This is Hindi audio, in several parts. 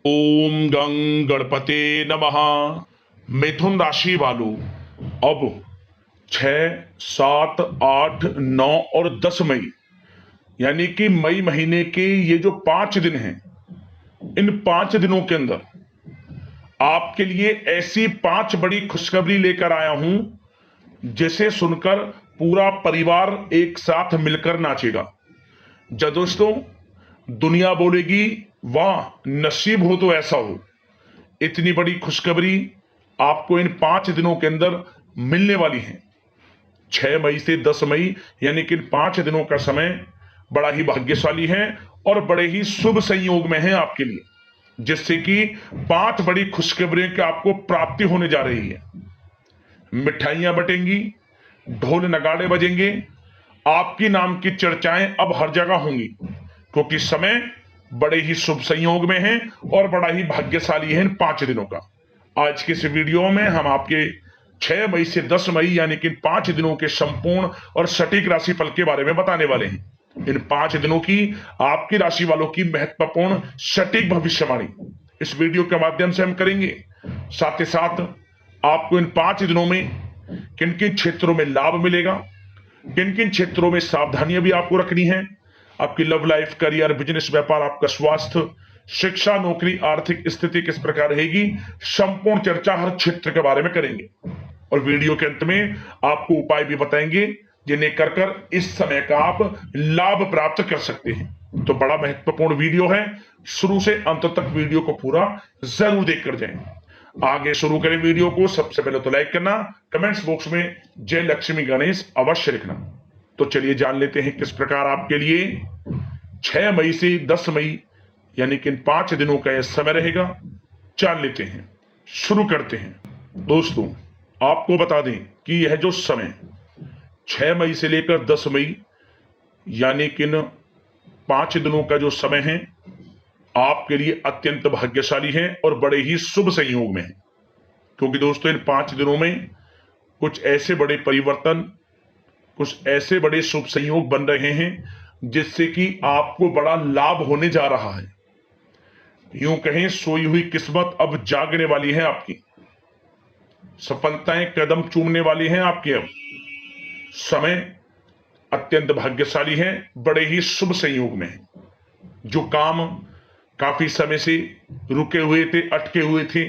ओम गं गणपते नमः। मिथुन राशि वालों, अब 6, 7, 8, 9 और 10 मई यानी कि मई महीने के ये जो 5 दिन हैं, इन 5 दिनों के अंदर आपके लिए ऐसी 5 बड़ी खुशखबरी लेकर आया हूं जिसे सुनकर पूरा परिवार एक साथ मिलकर नाचेगा। जब दोस्तों दुनिया बोलेगी वाह नसीब हो तो ऐसा हो। इतनी बड़ी खुशखबरी आपको इन 5 दिनों के अंदर मिलने वाली है। 6 मई से 10 मई यानी कि इन 5 दिनों का समय बड़ा ही भाग्यशाली है और बड़े ही शुभ संयोग में है आपके लिए, जिससे कि 5 बड़ी खुशखबरियों की आपको प्राप्ति होने जा रही है। मिठाइयां बटेंगी, ढोल नगाड़े बजेंगे, आपकी नाम की चर्चाएं अब हर जगह होंगी, क्योंकि समय बड़े ही शुभ संयोग में है और बड़ा ही भाग्यशाली है इन 5 दिनों का। आज के इस वीडियो में हम आपके 6 मई से 10 मई यानी कि इन 5 दिनों के संपूर्ण और सटीक राशिफल के बारे में बताने वाले हैं। इन 5 दिनों की आपकी राशि वालों की महत्वपूर्ण सटीक भविष्यवाणी इस वीडियो के माध्यम से हम करेंगे। साथ ही साथ आपको इन 5 दिनों में किन किन क्षेत्रों में लाभ मिलेगा, किन किन क्षेत्रों में सावधानियां भी आपको रखनी है, आपकी लव लाइफ, करियर, बिजनेस, व्यापार, आपका स्वास्थ्य, शिक्षा, नौकरी, आर्थिक स्थिति किस प्रकार रहेगी, संपूर्ण चर्चा हर क्षेत्र के बारे में करेंगे। और वीडियो के अंत में आपको उपाय भी बताएंगे जिन्हें कर इस समय का आप लाभ प्राप्त कर सकते हैं। तो बड़ा महत्वपूर्ण वीडियो है, शुरू से अंत तक वीडियो को पूरा जरूर देखकर जाएं। आगे शुरू करें वीडियो को। सबसे पहले तो लाइक करना, कमेंट्स बॉक्स में जय लक्ष्मी गणेश अवश्य लिखना। तो चलिए जान लेते हैं किस प्रकार आपके लिए 6 मई से 10 मई यानी कि इन 5 दिनों का यह समय रहेगा। जान लेते हैं, शुरू करते हैं। दोस्तों आपको बता दें कि यह जो समय 6 मई से लेकर 10 मई यानी कि इन 5 दिनों का जो समय है आपके लिए अत्यंत भाग्यशाली है और बड़े ही शुभ संयोग में है, क्योंकि दोस्तों इन 5 दिनों में कुछ ऐसे बड़े परिवर्तन, कुछ ऐसे बड़े शुभ संयोग बन रहे हैं जिससे कि आपको बड़ा लाभ होने जा रहा है। यूं कहें सोई हुई किस्मत अब जागने वाली है आपकी, सफलताएं कदम चूमने वाली हैं आपकी। अब समय अत्यंत भाग्यशाली है, बड़े ही शुभ संयोग में है। जो काम काफी समय से रुके हुए थे, अटके हुए थे,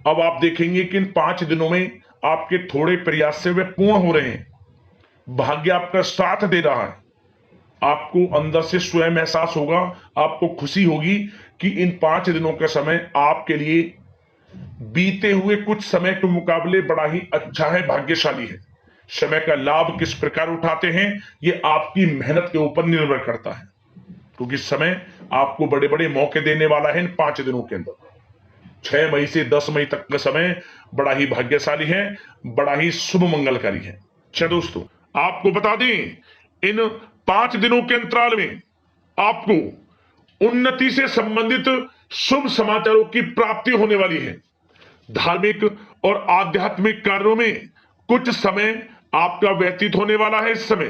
अब आप देखेंगे कि इन 5 दिनों में आपके थोड़े प्रयास से वे पूर्ण हो रहे हैं। भाग्य आपका साथ दे रहा है। आपको अंदर से स्वयं एहसास होगा, आपको खुशी होगी कि इन 5 दिनों का समय आपके लिए बीते हुए कुछ समय के मुकाबले बड़ा ही अच्छा है, भाग्यशाली है। समय का लाभ किस प्रकार उठाते हैं ये आपकी मेहनत के ऊपर निर्भर करता है, क्योंकि समय आपको बड़े बड़े मौके देने वाला है इन 5 दिनों के अंदर। 6 मई से 10 मई तक का समय बड़ा ही भाग्यशाली है, बड़ा ही शुभ मंगलकारी है। अच्छा दोस्तों आपको बता दें इन 5 दिनों के अंतराल में आपको उन्नति से संबंधित शुभ समाचारों की प्राप्ति होने वाली है। धार्मिक और आध्यात्मिक कार्यों में कुछ समय आपका व्यतीत होने वाला है। इस समय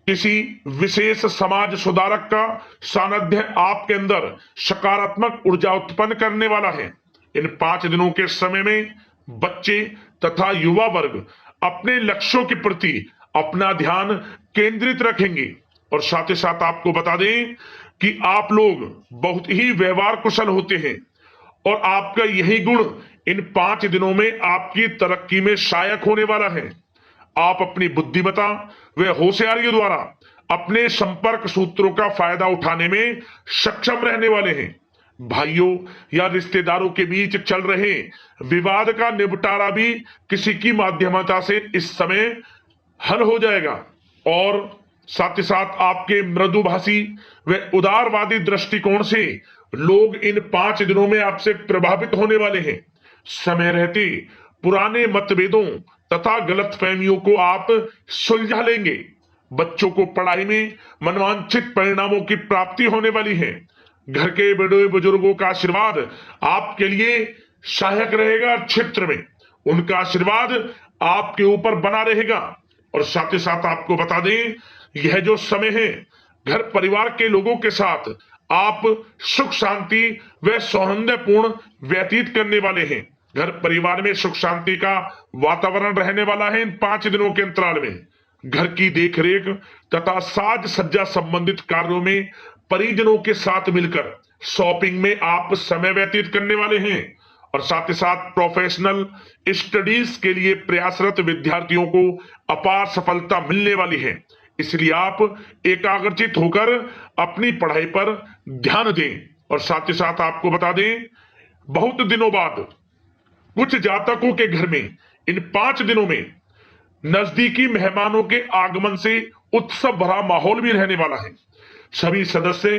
किसी विशेष समाज सुधारक का सानिध्य आपके अंदर सकारात्मक ऊर्जा उत्पन्न करने वाला है। इन 5 दिनों के समय में बच्चे तथा युवा वर्ग अपने लक्ष्यों के प्रति अपना ध्यान केंद्रित रखेंगे। और साथ ही साथ आपको बता दें कि आप लोग बहुत ही व्यवहार कुशल होते हैं और आपका यही गुण इन 5 दिनों में आपकी तरक्की में सहायक होने वाला है। आप अपनी बुद्धिमत्ता व होशियारी द्वारा अपने संपर्क सूत्रों का फायदा उठाने में सक्षम रहने वाले हैं। भाइयों या रिश्तेदारों के बीच चल रहे विवाद का निपटारा भी किसी की माध्यमता से इस समय हल हो जाएगा। और साथ ही साथ आपके मृदुभाषी व उदारवादी दृष्टिकोण से लोग इन 5 दिनों में आपसे प्रभावित होने वाले हैं। समय रहते पुराने मतभेदों तथा गलतफहमियों को आप सुलझा लेंगे। बच्चों को पढ़ाई में मनवांछित परिणामों की प्राप्ति होने वाली है। घर के बड़े बुजुर्गों का आशीर्वाद आपके लिए सहायक रहेगा। क्षेत्र में उनका आशीर्वाद आपके ऊपर बना रहेगा। और साथ ही साथ आपको बता दें यह जो समय है घर परिवार के लोगों के साथ आप सुख शांति व सौहार्दपूर्ण व्यतीत करने वाले हैं। घर परिवार में सुख शांति का वातावरण रहने वाला है इन 5 दिनों के अंतराल में। घर की देखरेख तथा साज सज्जा संबंधित कार्यों में परिजनों के साथ मिलकर शॉपिंग में आप समय व्यतीत करने वाले हैं। और साथ ही साथ प्रोफेशनल स्टडीज के लिए प्रयासरत विद्यार्थियों को अपार सफलता मिलने वाली है। इसलिए आप एकाग्रचित होकर अपनी पढ़ाई पर ध्यान दें। और साथ ही साथ आपको बता दें, बहुत दिनों बाद कुछ जातकों के घर में इन 5 दिनों में नजदीकी मेहमानों के आगमन से उत्सव भरा माहौल भी रहने वाला है। सभी सदस्य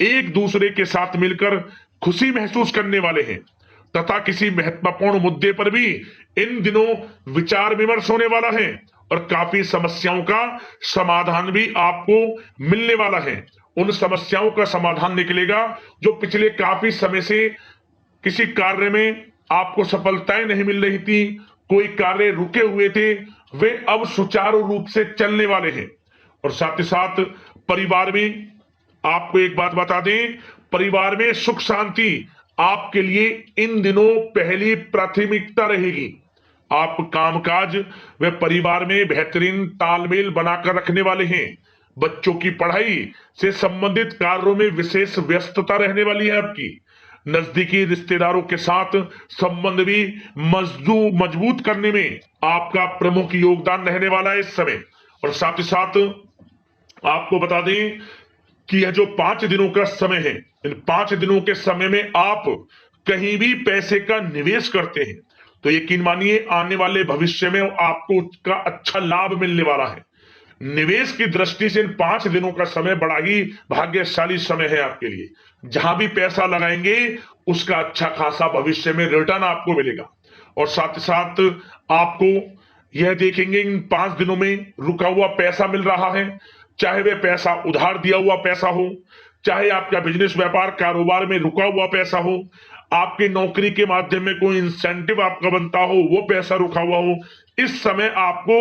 एक दूसरे के साथ मिलकर खुशी महसूस करने वाले हैं तथा किसी महत्वपूर्ण मुद्दे पर भी इन दिनों विचार विमर्श होने वाला है और काफी समस्याओं का समाधान भी आपको मिलने वाला है। उन समस्याओं का समाधान निकलेगा जो पिछले काफी समय से किसी कार्य में आपको सफलताएं नहीं मिल रही थी, कोई कार्य रुके हुए थे, वे अब सुचारू रूप से चलने वाले हैं। और साथ ही साथ परिवार में आपको एक बात बता दें, परिवार में सुख शांति आपके लिए इन दिनों पहली प्राथमिकता रहेगी। आप कामकाज व परिवार में बेहतरीन तालमेल बनाकर रखने वाले हैं। बच्चों की पढ़ाई से संबंधित कार्यों में विशेष व्यस्तता रहने वाली है आपकी। नजदीकी रिश्तेदारों के साथ संबंध भी मजबूत करने में आपका प्रमुख योगदान रहने वाला है इस समय। और साथ ही साथ आपको बता दें कि यह जो 5 दिनों का समय है, इन 5 दिनों के समय में आप कहीं भी पैसे का निवेश करते हैं तो यकीन मानिए आने वाले भविष्य में आपको उसका अच्छा लाभ मिलने वाला है। निवेश की दृष्टि से इन 5 दिनों का समय बड़ा ही भाग्यशाली समय है आपके लिए। जहां भी पैसा लगाएंगे उसका अच्छा खासा भविष्य में रिटर्न आपको मिलेगा। और साथ ही साथ आपको यह देखेंगे इन 5 दिनों में रुका हुआ पैसा मिल रहा है, चाहे वह पैसा उधार दिया हुआ पैसा हो, चाहे आपका बिजनेस व्यापार कारोबार में रुका हुआ पैसा हो, आपकी नौकरी के माध्यम में कोई इंसेंटिव आपका बनता हो, वो पैसा रुका हुआ हो। इस समय आपको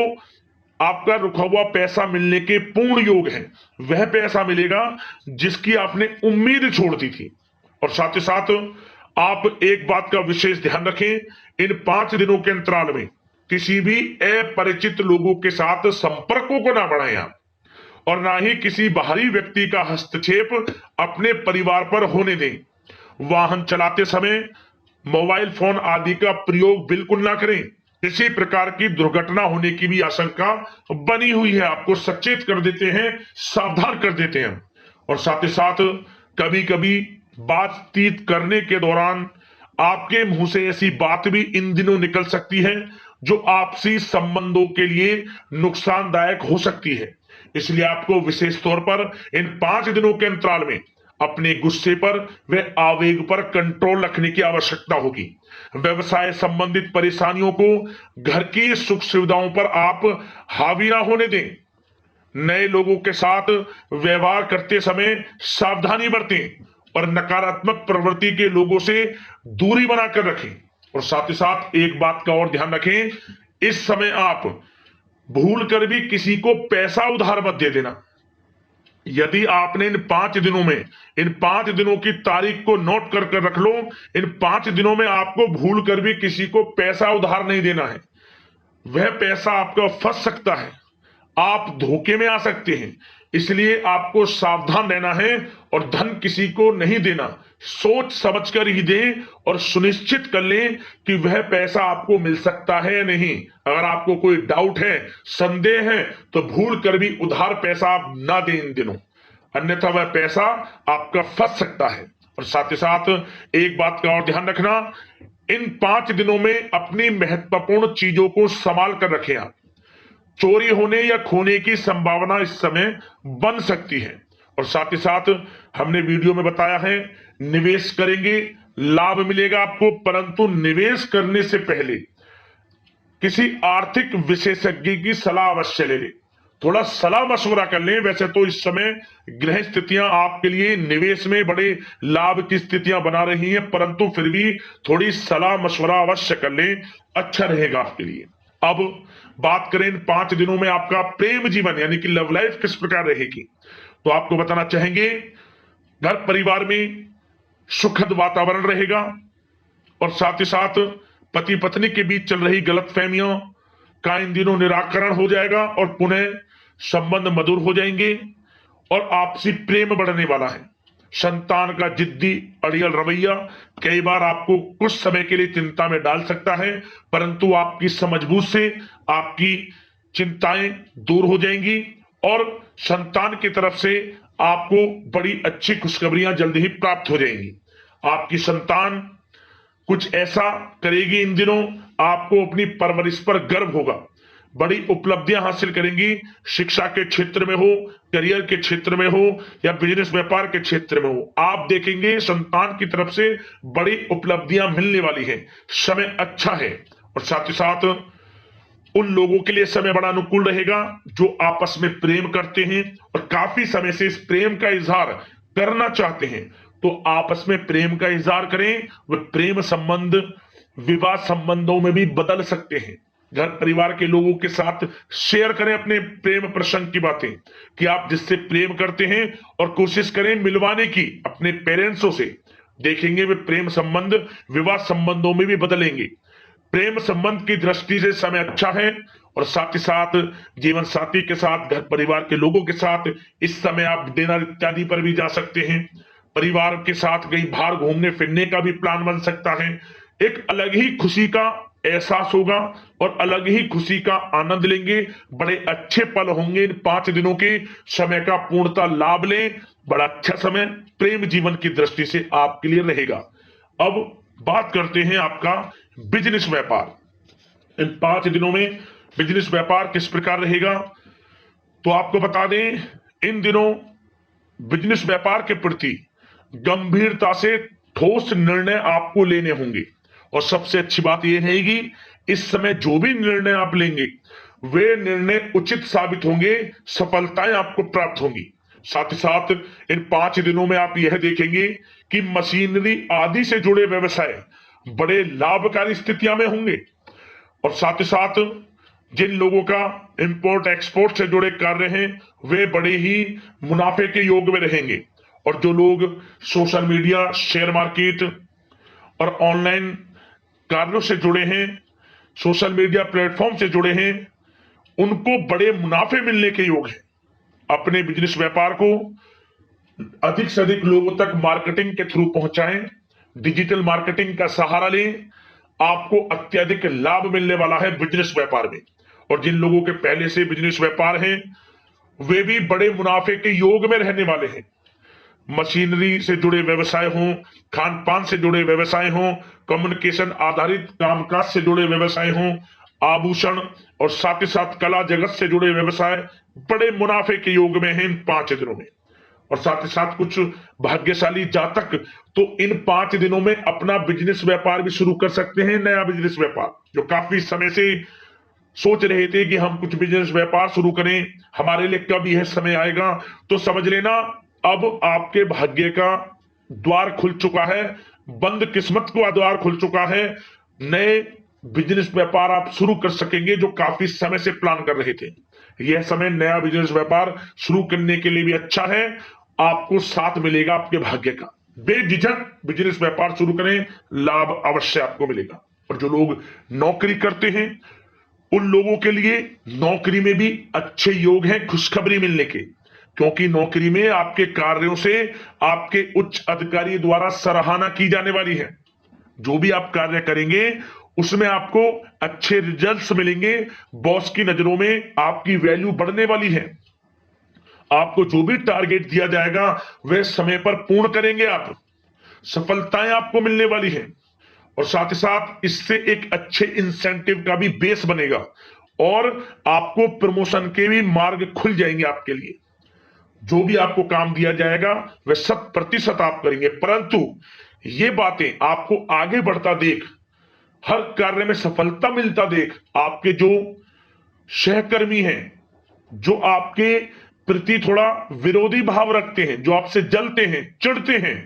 आपका रुका हुआ पैसा मिलने के पूर्ण योग है। वह पैसा मिलेगा जिसकी आपने उम्मीद छोड़ दी थी। और साथ ही साथ आप एक बात का विशेष ध्यान रखें, इन 5 दिनों के अंतराल में किसी भी अपरिचित लोगों के साथ संपर्कों को ना बढ़ाएं आप, और ना ही किसी बाहरी व्यक्ति का हस्तक्षेप अपने परिवार पर होने दें। वाहन चलाते समय मोबाइल फोन आदि का प्रयोग बिल्कुल ना करें। किसी प्रकार की दुर्घटना होने की भी आशंका बनी हुई है, आपको सचेत कर देते हैं, सावधान कर देते हैं। और साथ ही साथ कभी कभी बातचीत करने के दौरान आपके मुंह से ऐसी बात भी इन दिनों निकल सकती है जो आपसी संबंधों के लिए नुकसानदायक हो सकती है। इसलिए आपको विशेष तौर पर इन 5 दिनों के अंतराल में अपने गुस्से पर व आवेग पर कंट्रोल रखने की आवश्यकता होगी। व्यवसाय संबंधित परेशानियों को घर की सुख सुविधाओं पर आप हावी ना होने दें। नए लोगों के साथ व्यवहार करते समय सावधानी बरतें और नकारात्मक प्रवृत्ति के लोगों से दूरी बनाकर रखें। और साथ ही साथ एक बात का और ध्यान रखें, इस समय आप भूल कर भी किसी को पैसा उधार मत दे देना। यदि आपने इन 5 दिनों में इन 5 दिनों की तारीख को नोट कर रख लो, इन 5 दिनों में आपको भूल कर भी किसी को पैसा उधार नहीं देना है। वह पैसा आपका फंस सकता है, आप धोखे में आ सकते हैं। इसलिए आपको सावधान रहना है और धन किसी को नहीं देना। सोच समझकर ही दें और सुनिश्चित कर लें कि वह पैसा आपको मिल सकता है या नहीं। अगर आपको कोई डाउट है, संदेह है, तो भूल कर भी उधार पैसा आप ना दें इन दिनों, अन्यथा वह पैसा आपका फंस सकता है। और साथ ही साथ एक बात का और ध्यान रखना, इन 5 दिनों में अपनी महत्वपूर्ण चीजों को संभाल कर रखें आप। चोरी होने या खोने की संभावना इस समय बन सकती है। और साथ ही साथ हमने वीडियो में बताया है, निवेश करेंगे लाभ मिलेगा आपको, परंतु निवेश करने से पहले किसी आर्थिक विशेषज्ञ की सलाह अवश्य ले लें, थोड़ा सलाह मशवरा कर लें। वैसे तो इस समय ग्रह स्थितियां आपके लिए निवेश में बड़े लाभ की स्थितियां बना रही हैं, परंतु फिर भी थोड़ी सलाह मशवरा अवश्य कर लें, अच्छा रहेगा आपके लिए। अब बात करें इन 5 दिनों में आपका प्रेम जीवन यानी कि लव लाइफ किस प्रकार रहेगी, तो आपको बताना चाहेंगे घर परिवार में सुखद वातावरण रहेगा और साथ ही साथ पति पत्नी के बीच चल रही गलतफहमियों का इन दिनों निराकरण हो जाएगा और पुनः संबंध मधुर हो जाएंगे और आपसी प्रेम बढ़ने वाला है। संतान का जिद्दी अड़ियल रवैया कई बार आपको कुछ समय के लिए चिंता में डाल सकता है, परंतु आपकी समझबूझ से आपकी चिंताएं दूर हो जाएंगी और संतान की तरफ से आपको बड़ी अच्छी खुशखबरियां जल्द ही प्राप्त हो जाएंगी। आपकी संतान कुछ ऐसा करेगी इन दिनों, आपको अपनी परवरिश पर गर्व होगा। बड़ी उपलब्धियां हासिल करेंगी, शिक्षा के क्षेत्र में हो, करियर के क्षेत्र में हो या बिजनेस व्यापार के क्षेत्र में हो। आप देखेंगे संतान की तरफ से बड़ी उपलब्धियां मिलने वाली है। समय अच्छा है और साथ ही साथ उन लोगों के लिए समय बड़ा अनुकूल रहेगा जो आपस में प्रेम करते हैं और काफी समय से इस प्रेम का इजहार करना चाहते हैं, तो आपस में प्रेम का इजहार करें। वह प्रेम संबंध विवाह संबंधों में भी बदल सकते हैं। घर परिवार के लोगों के साथ शेयर करें अपने प्रेम प्रसंग की बातें कि आप जिससे प्रेम करते हैं और कोशिश करें मिलवाने की अपने पेरेंट्सों से। देखेंगे वे प्रेम संबंध विवाह संबंधों में भी बदलेंगे। प्रेम संबंध की दृष्टि से समय अच्छा है और साथ ही साथ जीवन साथी के साथ घर परिवार के लोगों के साथ इस समय आप डिनर इत्यादि पर भी जा सकते हैं। परिवार के साथ कहीं बाहर घूमने फिरने का भी प्लान बन सकता है। एक अलग ही खुशी का एहसास होगा और अलग ही खुशी का आनंद लेंगे। बड़े अच्छे पल होंगे। इन 5 दिनों के समय का पूर्णता लाभ लें। बड़ा अच्छा समय प्रेम जीवन की दृष्टि से आपके लिए रहेगा। अब बात करते हैं आपका बिजनेस व्यापार। इन 5 दिनों में बिजनेस व्यापार किस प्रकार रहेगा, तो आपको बता दें इन दिनों बिजनेस व्यापार के प्रति गंभीरता से ठोस निर्णय आपको लेने होंगे और सबसे अच्छी बात यह रहेगी इस समय जो भी निर्णय आप लेंगे वे निर्णय उचित साबित होंगे, सफलताएं आपको प्राप्त होंगी। साथ ही साथ इन 5 दिनों में आप यह देखेंगे कि मशीनरी आदि से जुड़े व्यवसाय बड़े लाभकारी स्थितियां में होंगे और साथ ही साथ जिन लोगों का इंपोर्ट एक्सपोर्ट से जुड़े कार्य हैं वे बड़े ही मुनाफे के योग में रहेंगे और जो लोग सोशल मीडिया शेयर मार्केट और ऑनलाइन कार्यों से जुड़े हैं, सोशल मीडिया प्लेटफॉर्म से जुड़े हैं, उनको बड़े मुनाफे मिलने के योग हैं। अपने बिजनेस व्यापार को अधिक से अधिक लोगों तक मार्केटिंग के थ्रू पहुंचाएं, डिजिटल मार्केटिंग का सहारा लें। आपको अत्यधिक लाभ मिलने वाला है बिजनेस व्यापार में और जिन लोगों के पहले से बिजनेस व्यापार हैं वे भी बड़े मुनाफे के योग में रहने वाले हैं। मशीनरी से जुड़े व्यवसाय हों, खान पान से जुड़े व्यवसाय हों, कम्युनिकेशन आधारित कामकाज से जुड़े व्यवसाय हों, आभूषण और साथ ही साथ कला जगत से जुड़े व्यवसाय बड़े मुनाफे के योग में हैं इन 5 दिनों में। और साथ ही साथ कुछ भाग्यशाली जातक तो इन 5 दिनों में अपना बिजनेस व्यापार भी शुरू कर सकते हैं। नया बिजनेस व्यापार जो काफी समय से सोच रहे थे कि हम कुछ बिजनेस व्यापार शुरू करें, हमारे लिए कब यह समय आएगा, तो समझ लेना अब आपके भाग्य का द्वार खुल चुका है, बंद किस्मत का द्वार खुल चुका है। नए बिजनेस व्यापार आप शुरू कर सकेंगे जो काफी समय से प्लान कर रहे थे। यह समय नया बिजनेस व्यापार शुरू करने के लिए भी अच्छा है। आपको साथ मिलेगा आपके भाग्य का। बेझिझक बिजनेस व्यापार शुरू करें, लाभ अवश्य आपको मिलेगा। और जो लोग नौकरी करते हैं उन लोगों के लिए नौकरी में भी अच्छे योग हैं खुशखबरी मिलने के, क्योंकि नौकरी में आपके कार्यों से आपके उच्च अधिकारी द्वारा सराहना की जाने वाली है। जो भी आप कार्य करेंगे उसमें आपको अच्छे रिजल्ट्स मिलेंगे। बॉस की नजरों में आपकी वैल्यू बढ़ने वाली है। आपको जो भी टारगेट दिया जाएगा वह समय पर पूर्ण करेंगे आप, सफलताएं आपको मिलने वाली है। और साथ ही साथ इससे एक अच्छे इंसेंटिव का भी बेस बनेगा और आपको प्रमोशन के भी मार्ग खुल जाएंगे आपके लिए। जो भी आपको काम दिया जाएगा वह 100% आप करेंगे, परंतु ये बातें आपको आगे बढ़ता देख, हर कार्य में सफलता मिलता देख, आपके जो सहकर्मी हैं, जो आपके प्रति थोड़ा विरोधी भाव रखते हैं, जो आपसे जलते हैं, चिढ़ते हैं,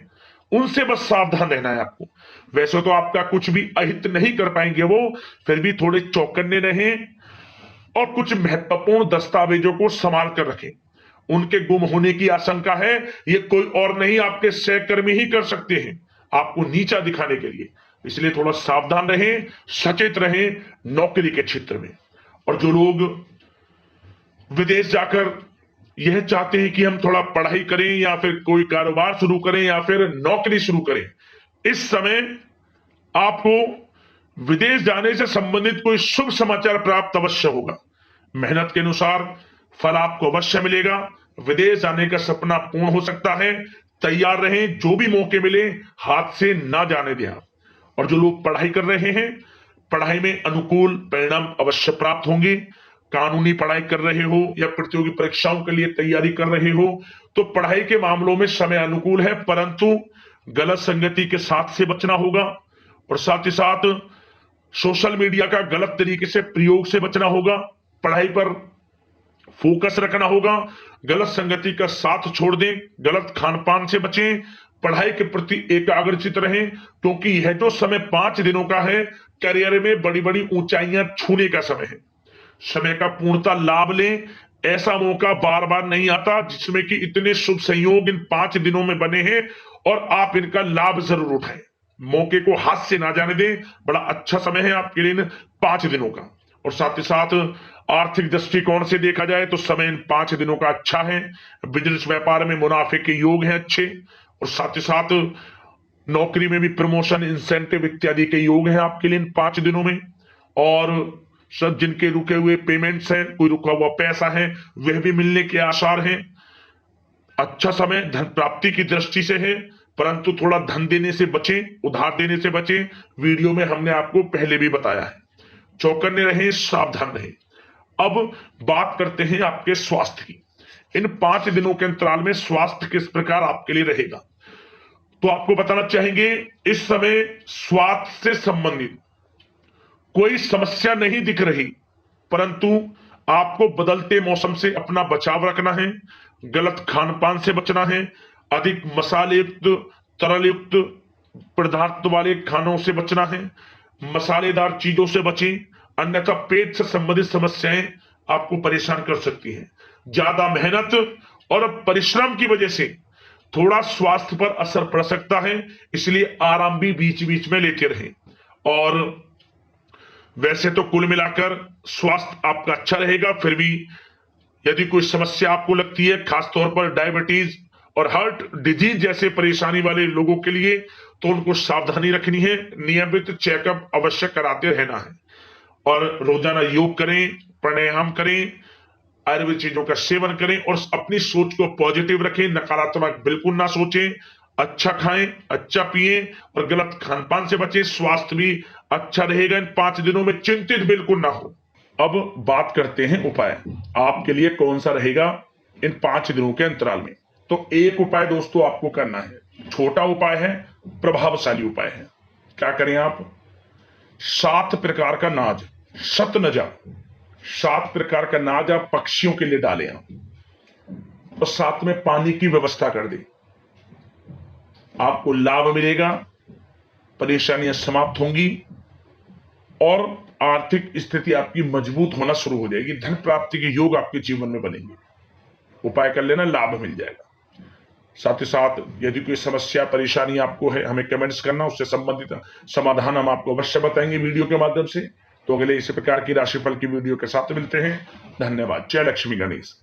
उनसे बस सावधान रहना है आपको। वैसे तो आपका कुछ भी अहित नहीं कर पाएंगे वो, फिर भी थोड़े चौकन्ने रहें और कुछ महत्वपूर्ण दस्तावेजों को संभाल कर रखें उनके गुम होने की आशंका है। ये कोई और नहीं, आपके सहकर्मी ही कर सकते हैं, आपको नीचा दिखाने के लिए। इसलिए थोड़ा सावधान रहें, सचेत रहें नौकरी के क्षेत्र में। और जो लोग विदेश जाकर यह चाहते हैं कि हम थोड़ा पढ़ाई करें या फिर कोई कारोबार शुरू करें या फिर नौकरी शुरू करें, इस समय आपको विदेश जाने से संबंधित कोई शुभ समाचार प्राप्त अवश्य होगा। मेहनत के अनुसार फल आपको अवश्य मिलेगा। विदेश जाने का सपना पूर्ण हो सकता है। तैयार रहें, जो भी मौके मिले हाथ से ना जाने दें। और जो लोग पढ़ाई कर रहे हैं, पढ़ाई में अनुकूल परिणाम अवश्य प्राप्त होंगे। कानूनी पढ़ाई कर रहे हो या प्रतियोगी परीक्षाओं के लिए तैयारी कर रहे हो तो पढ़ाई के मामलों में समय अनुकूल है, परंतु गलत संगति के साथ से बचना होगा। और साथ ही साथ सोशल मीडिया का गलत तरीके से प्रयोग से बचना होगा। पढ़ाई पर फोकस रखना होगा। गलत संगति का साथ छोड़ दें, गलत खान पान से बचें, पढ़ाई के प्रति एकाग्रचित रहें, क्योंकि यह जो समय 5 दिनों का है, करियर में बड़ी बड़ी ऊंचाइयां छूने का समय है। समय का पूर्णता लाभ लें। ऐसा मौका बार बार नहीं आता जिसमें कि इतने शुभ संयोग इन 5 दिनों में बने हैं और आप इनका लाभ जरूर उठाएं। मौके को हाथ से ना जाने दें। बड़ा अच्छा समय है आपके लिए इन 5 दिनों का। और साथ ही साथ आर्थिक दृष्टिकोण से देखा जाए तो समय इन 5 दिनों का अच्छा है। बिजनेस व्यापार में मुनाफे के योग हैं अच्छे। और साथ ही साथ नौकरी में भी प्रमोशन, इंसेंटिव इत्यादि के योग हैं आपके लिए इन 5 दिनों में। और सब जिनके रुके हुए पेमेंट्स हैं, कोई रुका हुआ पैसा है, वह भी मिलने के आसार हैं। अच्छा समय धन प्राप्ति की दृष्टि से है, परंतु थोड़ा धन देने से बचें, उधार देने से बचें। वीडियो में हमने आपको पहले भी बताया है। चौकन्ने रहें, सावधान रहें। अब बात करते हैं आपके स्वास्थ्य की। इन 5 दिनों के अंतराल में स्वास्थ्य किस प्रकार आपके लिए रहेगा, तो आपको बताना चाहेंगे इस समय स्वास्थ्य से संबंधित कोई समस्या नहीं दिख रही, परंतु आपको बदलते मौसम से अपना बचाव रखना है। गलत खान पान से बचना है। अधिक मसाले युक्त, तरल युक्त पदार्थ वाले खानों से बचना है। मसालेदार चीजों से बचें, अन्यथा पेट से संबंधित समस्याएं आपको परेशान कर सकती हैं। ज्यादा मेहनत और परिश्रम की वजह से थोड़ा स्वास्थ्य पर असर पड़ सकता है, इसलिए आराम भी बीच बीच में लेते रहें। और वैसे तो कुल मिलाकर स्वास्थ्य आपका अच्छा रहेगा। फिर भी यदि कोई समस्या आपको लगती है, खासतौर पर डायबिटीज और हार्ट डिजीज जैसे परेशानी वाले लोगों के लिए, तो उनको सावधानी रखनी है। नियमित चेकअप अवश्य कराते रहना है। और रोजाना योग करें, प्राणायाम करें, आयुर्वेद चीजों का सेवन करें और अपनी सोच को पॉजिटिव रखें। नकारात्मक बिल्कुल ना सोचें। अच्छा खाएं, अच्छा पिएं और गलत खान पान से बचें। स्वास्थ्य भी अच्छा रहेगा इन 5 दिनों में, चिंतित बिल्कुल ना हो। अब बात करते हैं उपाय आपके लिए कौन सा रहेगा इन 5 दिनों के अंतराल में। तो एक उपाय दोस्तों आपको करना है, छोटा उपाय है, प्रभावशाली उपाय है। क्या करें आप? 7 प्रकार का नाज, सतनजा, 7 प्रकार का नाज आप पक्षियों के लिए डालें आप, और साथ में पानी की व्यवस्था कर दें। आपको लाभ मिलेगा, परेशानियां समाप्त होंगी और आर्थिक स्थिति आपकी मजबूत होना शुरू हो जाएगी। धन प्राप्ति के योग आपके जीवन में बनेंगे। उपाय कर लेना, लाभ मिल जाएगा। साथ ही साथ यदि कोई समस्या परेशानी आपको है, हमें कमेंट्स करना, उससे संबंधित समाधान हम आपको अवश्य बताएंगे वीडियो के माध्यम से। तो अगले इसी प्रकार की राशिफल की वीडियो के साथ मिलते हैं। धन्यवाद। जय लक्ष्मी गणेश।